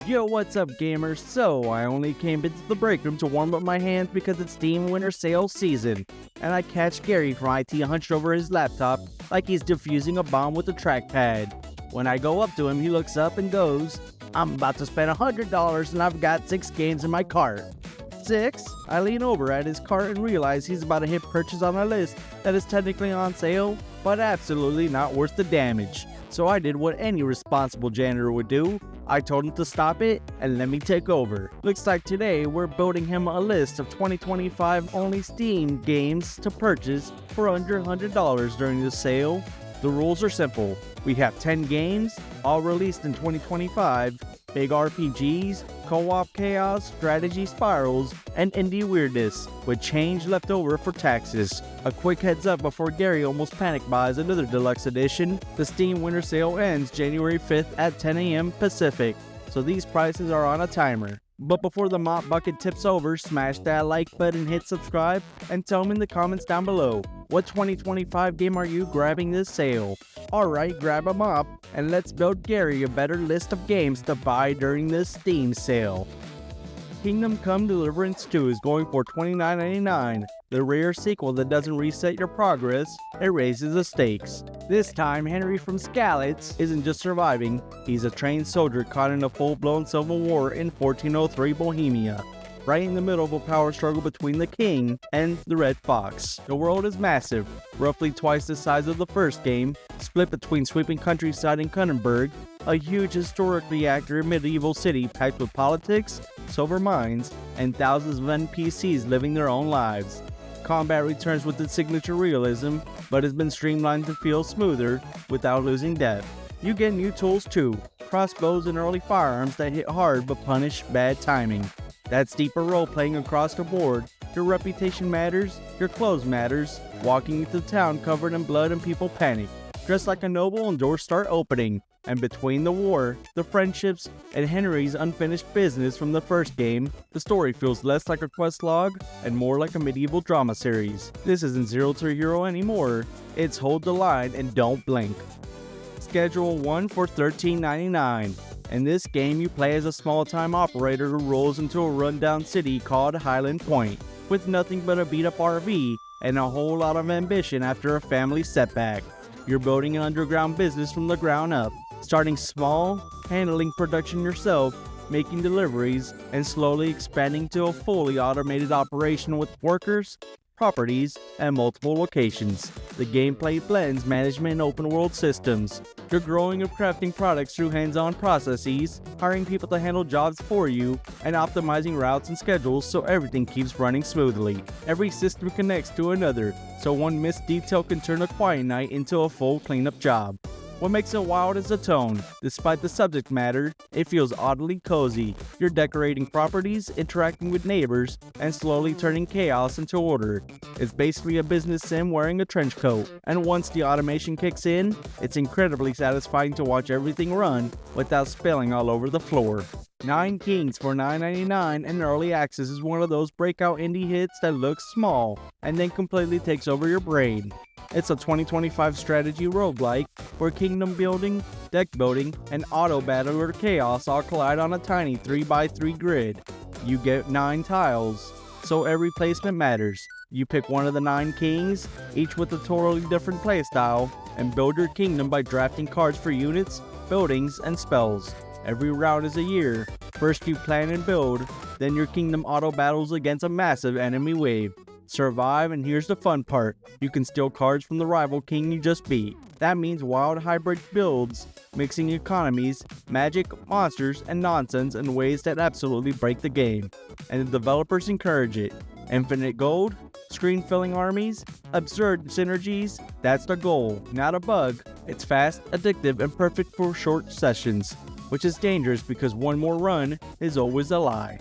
Yo, what's up gamers? So, I only came into the break room to warm up my hands because it's Steam Winter Sale season, and I catch Gary from IT hunched over his laptop like he's defusing a bomb with a trackpad. When I go up to him, he looks up and goes, "I'm about to spend $100 and I've got 6 games in my cart." 6? I lean over at his cart and realize he's about to hit purchase on a list that is technically on sale, but absolutely not worth the damage. So I did what any responsible janitor would do. I told him to stop it and let me take over. Looks like today we're building him a list of 2025 only Steam games to purchase for under $100 during the sale. The rules are simple. We have 10 games, all released in 2025, big RPGs, co-op chaos, strategy spirals, and indie weirdness, with change left over for taxes. A quick heads up before Gary almost panic buys another deluxe edition, the Steam Winter Sale ends January 5th at 10 a.m. Pacific, so these prices are on a timer. But before the mop bucket tips over, smash that like button, hit subscribe, and tell me in the comments down below, what 2025 game are you grabbing this sale? Alright, grab a mop, and let's build Gary a better list of games to buy during this Steam sale. Kingdom Come Deliverance 2 is going for $29.99. The rare sequel that doesn't reset your progress, it raises the stakes. This time, Henry from Skalitz isn't just surviving, he's a trained soldier caught in a full-blown civil war in 1403 Bohemia, right in the middle of a power struggle between the king and the Red Fox. The world is massive, roughly twice the size of the first game, split between sweeping countryside in Kunnenberg, a huge historically accurate medieval city packed with politics, silver mines, and thousands of NPCs living their own lives. Combat returns with its signature realism, but has been streamlined to feel smoother without losing depth. You get new tools too, crossbows and early firearms that hit hard but punish bad timing. That's deeper role-playing across the board. Your reputation matters, your clothes matters. Walking into town covered in blood and people panic. Dress like a noble and doors start opening. And between the war, the friendships, and Henry's unfinished business from the first game, the story feels less like a quest log and more like a medieval drama series. This isn't Zero to Hero anymore, it's hold the line and don't blink. Schedule 1 for $13.99. In this game, you play as a small-time operator who rolls into a rundown city called Highland Point, with nothing but a beat-up RV and a whole lot of ambition after a family setback. You're building an underground business from the ground up, starting small, handling production yourself, making deliveries, and slowly expanding to a fully automated operation with workers, properties, and multiple locations. The gameplay blends management and open-world systems. You're growing and crafting products through hands-on processes, hiring people to handle jobs for you, and optimizing routes and schedules so everything keeps running smoothly. Every system connects to another, so one missed detail can turn a quiet night into a full cleanup job. What makes it wild is the tone. Despite the subject matter, it feels oddly cozy. You're decorating properties, interacting with neighbors, and slowly turning chaos into order. It's basically a business sim wearing a trench coat, and once the automation kicks in, it's incredibly satisfying to watch everything run without spilling all over the floor. 9 Kings for $9.99 and Early Access is one of those breakout indie hits that looks small and then completely takes over your brain. It's a 2025 strategy roguelike where kingdom building, deck building, and auto battle or chaos all collide on a tiny 3x3 grid. You get 9 tiles, so every placement matters. You pick one of the 9 kings, each with a totally different playstyle, and build your kingdom by drafting cards for units, buildings, and spells. Every round is a year. First you plan and build, then your kingdom auto battles against a massive enemy wave. Survive, and here's the fun part. You can steal cards from the rival king you just beat. That means wild hybrid builds, mixing economies, magic, monsters, and nonsense in ways that absolutely break the game. And the developers encourage it. Infinite gold, screen-filling armies, absurd synergies, that's the goal, not a bug. It's fast, addictive, and perfect for short sessions, which is dangerous because one more run is always a lie.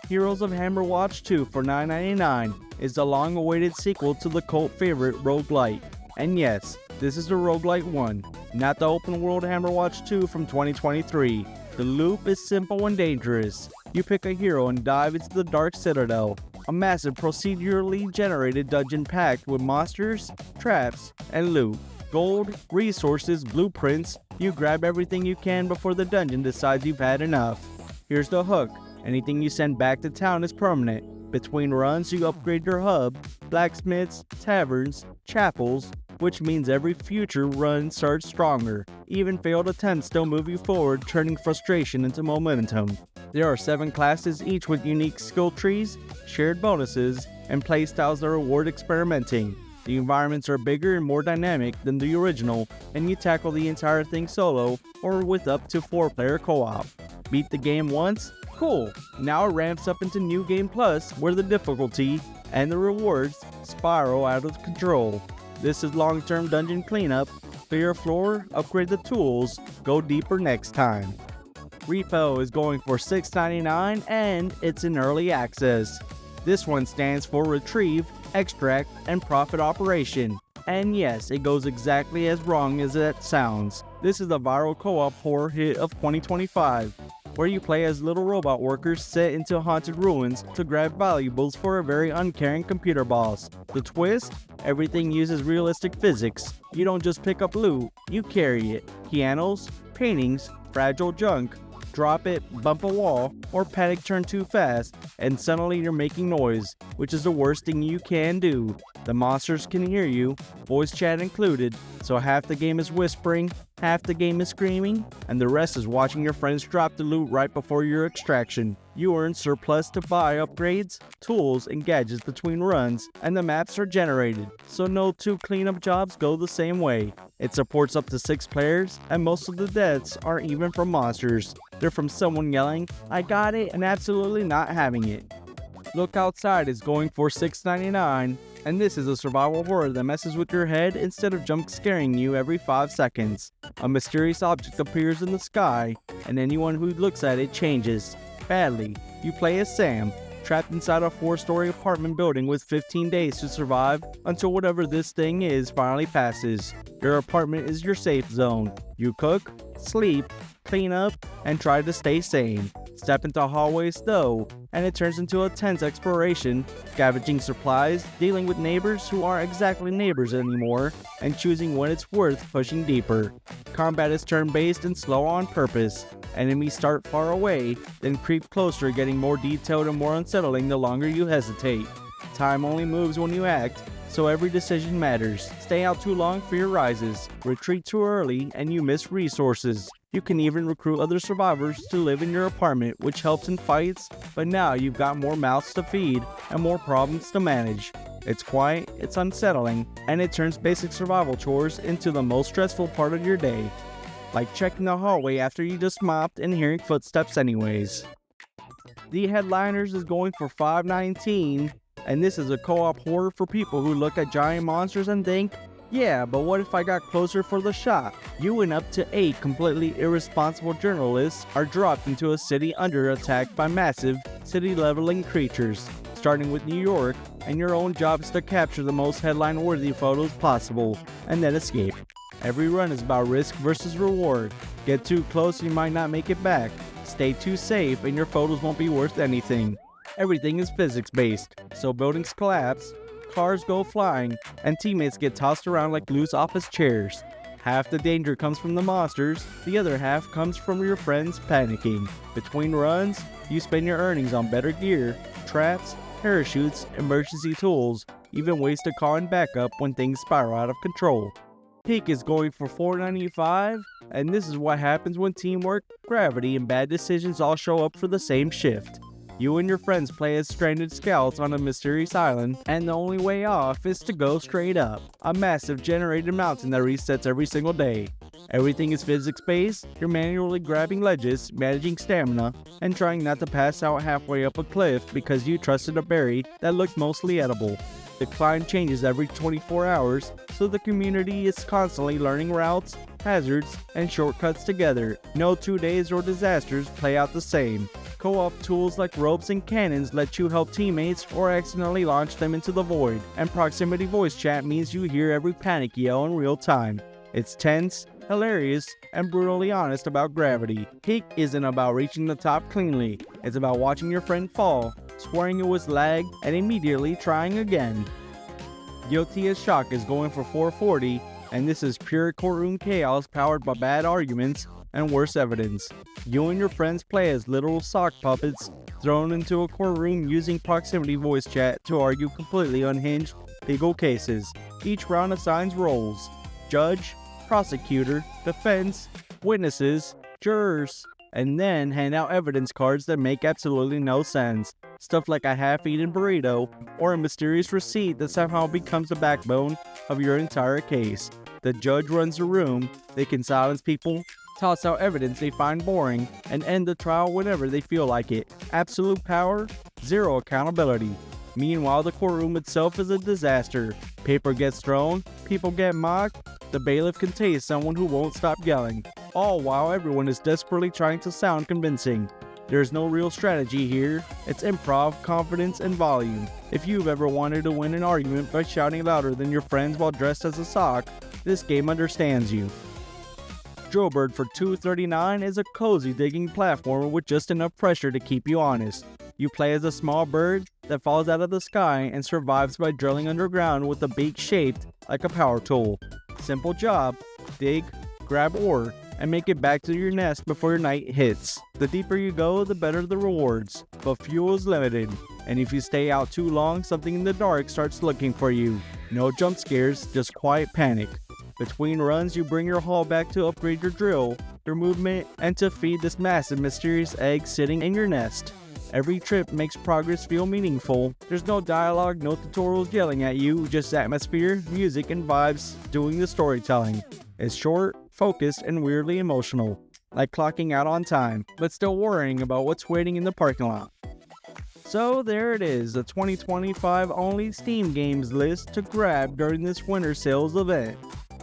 Heroes of Hammerwatch II for $9.99 is the long-awaited sequel to the cult favorite roguelite. And yes, this is the roguelite one, not the open-world Hammerwatch II from 2023. The loop is simple and dangerous. You pick a hero and dive into the Dark Citadel, a massive procedurally generated dungeon packed with monsters, traps, and loot. Gold, resources, blueprints, you grab everything you can before the dungeon decides you've had enough. Here's the hook. Anything you send back to town is permanent. Between runs, you upgrade your hub, blacksmiths, taverns, chapels, which means every future run starts stronger. Even failed attempts still move you forward, turning frustration into momentum. There are 7 classes, each with unique skill trees, shared bonuses, and playstyles that reward experimenting. The environments are bigger and more dynamic than the original, and you tackle the entire thing solo or with up to 4-player co-op. Beat the game once? Cool! Now it ramps up into New Game Plus, where the difficulty and the rewards spiral out of control. This is long-term dungeon cleanup. Clear a floor, upgrade the tools, go deeper next time. R.E.P.O is going for $6.99 and it's in early access. This one stands for Retrieve, Extract, and Profit Operation. And yes, it goes exactly as wrong as that sounds. This is a viral co-op horror hit of 2025, where you play as little robot workers set into haunted ruins to grab valuables for a very uncaring computer boss. The twist? Everything uses realistic physics. You don't just pick up loot, you carry it. Pianos, paintings, fragile junk. Drop it, bump a wall, or panic turn too fast, and suddenly you're making noise, which is the worst thing you can do. The monsters can hear you, voice chat included, so half the game is whispering, half the game is screaming, and the rest is watching your friends drop the loot right before your extraction. You earn surplus to buy upgrades, tools, and gadgets between runs, and the maps are generated, so no 2 cleanup jobs go the same way. It supports up to 6 players, and most of the deaths aren't even from monsters. They're from someone yelling, "I got it," and absolutely not having it. Look Outside is going for $6.99, and this is a survival horror that messes with your head instead of jump scaring you every 5 seconds. A mysterious object appears in the sky, and anyone who looks at it changes. Badly. You play as Sam, trapped inside a 4-story apartment building with 15 days to survive until whatever this thing is finally passes. Your apartment is your safe zone. You cook, sleep, clean up, and try to stay sane. Step into hallways though, and it turns into a tense exploration, scavenging supplies, dealing with neighbors who aren't exactly neighbors anymore, and choosing when it's worth pushing deeper. Combat is turn-based and slow on purpose. Enemies start far away, then creep closer, getting more detailed and more unsettling the longer you hesitate. Time only moves when you act, so every decision matters. Stay out too long, fear rises. Retreat too early, and you miss resources. You can even recruit other survivors to live in your apartment, which helps in fights, but now you've got more mouths to feed and more problems to manage. It's quiet, it's unsettling, and it turns basic survival chores into the most stressful part of your day. Like checking the hallway after you just mopped and hearing footsteps anyways. The Headliners is going for $5.19, and this is a co-op horror for people who look at giant monsters and think, yeah, but what if I got closer for the shot? You and up to 8 completely irresponsible journalists are dropped into a city under attack by massive, city-leveling creatures, starting with New York, and your own job is to capture the most headline-worthy photos possible, and then escape. Every run is about risk versus reward. Get too close, you might not make it back. Stay too safe, and your photos won't be worth anything. Everything is physics-based, so buildings collapse, cars go flying, and teammates get tossed around like loose office chairs. Half the danger comes from the monsters, the other half comes from your friends panicking. Between runs, you spend your earnings on better gear, traps, parachutes, emergency tools, even ways to call in backup when things spiral out of control. Peak is going for $4.95, and this is what happens when teamwork, gravity, and bad decisions all show up for the same shift. You and your friends play as stranded scouts on a mysterious island, and the only way off is to go straight up. A massive generated mountain that resets every single day. Everything is physics-based, you're manually grabbing ledges, managing stamina, and trying not to pass out halfway up a cliff because you trusted a berry that looked mostly edible. The climb changes every 24 hours, so the community is constantly learning routes, hazards, and shortcuts together. No 2 days or disasters play out the same. Co-op tools like ropes and cannons let you help teammates or accidentally launch them into the void, and proximity voice chat means you hear every panic yell in real time. It's tense, hilarious, and brutally honest about gravity. Peak isn't about reaching the top cleanly, it's about watching your friend fall, swearing it was lag, and immediately trying again. Guilty as Shock is going for $4.40, and this is pure courtroom chaos powered by bad arguments, and worse evidence. You and your friends play as literal sock puppets thrown into a courtroom using proximity voice chat to argue completely unhinged legal cases. Each round assigns roles: judge, prosecutor, defense, witnesses, jurors, and then hand out evidence cards that make absolutely no sense. Stuff like a half-eaten burrito or a mysterious receipt that somehow becomes the backbone of your entire case. The judge runs the room. They can silence people, toss out evidence they find boring, and end the trial whenever they feel like it. Absolute power, zero accountability. Meanwhile, the courtroom itself is a disaster. Paper gets thrown, people get mocked, the bailiff can taste someone who won't stop yelling, all while everyone is desperately trying to sound convincing. There's no real strategy here. It's improv, confidence, and volume. If you've ever wanted to win an argument by shouting louder than your friends while dressed as a sock, this game understands you. Drillbird for $2.39 is a cozy digging platformer with just enough pressure to keep you honest. You play as a small bird that falls out of the sky and survives by drilling underground with a beak shaped like a power tool. Simple job: dig, grab ore, and make it back to your nest before your night hits. The deeper you go, the better the rewards, but fuel is limited, and if you stay out too long, something in the dark starts looking for you. No jump scares, just quiet panic. Between runs, you bring your haul back to upgrade your drill, your movement, and to feed this massive mysterious egg sitting in your nest. Every trip makes progress feel meaningful. There's no dialogue, no tutorials yelling at you, just atmosphere, music, and vibes doing the storytelling. It's short, focused, and weirdly emotional, like clocking out on time, but still worrying about what's waiting in the parking lot. So there it is, the 2025 only Steam games list to grab during this winter sales event.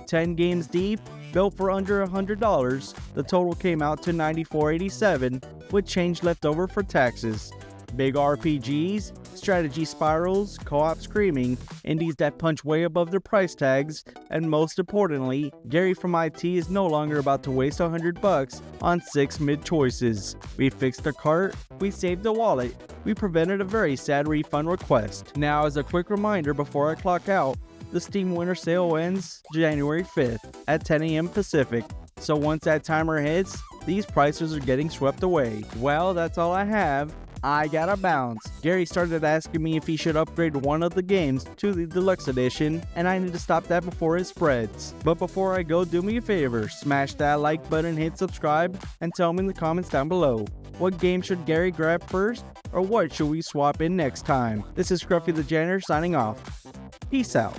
10 games deep, built for under $100, the total came out to $94.87, with change left over for taxes. Big RPGs, strategy spirals, co-op screaming, indies that punch way above their price tags, and most importantly, Gary from IT is no longer about to waste $100 on 6 mid choices. We fixed the cart, we saved the wallet, we prevented a very sad refund request. Now, as a quick reminder before I clock out, the Steam Winter Sale ends January 5th at 10 a.m. Pacific, so once that timer hits, these prices are getting swept away. Well, that's all I have. I gotta bounce. Gary started asking me if he should upgrade one of the games to the deluxe edition, and I need to stop that before it spreads. But before I go, do me a favor, smash that like button, hit subscribe, and tell me in the comments down below. What game should Gary grab first, or what should we swap in next time? This is Scruffy the Janitor signing off. Peace out.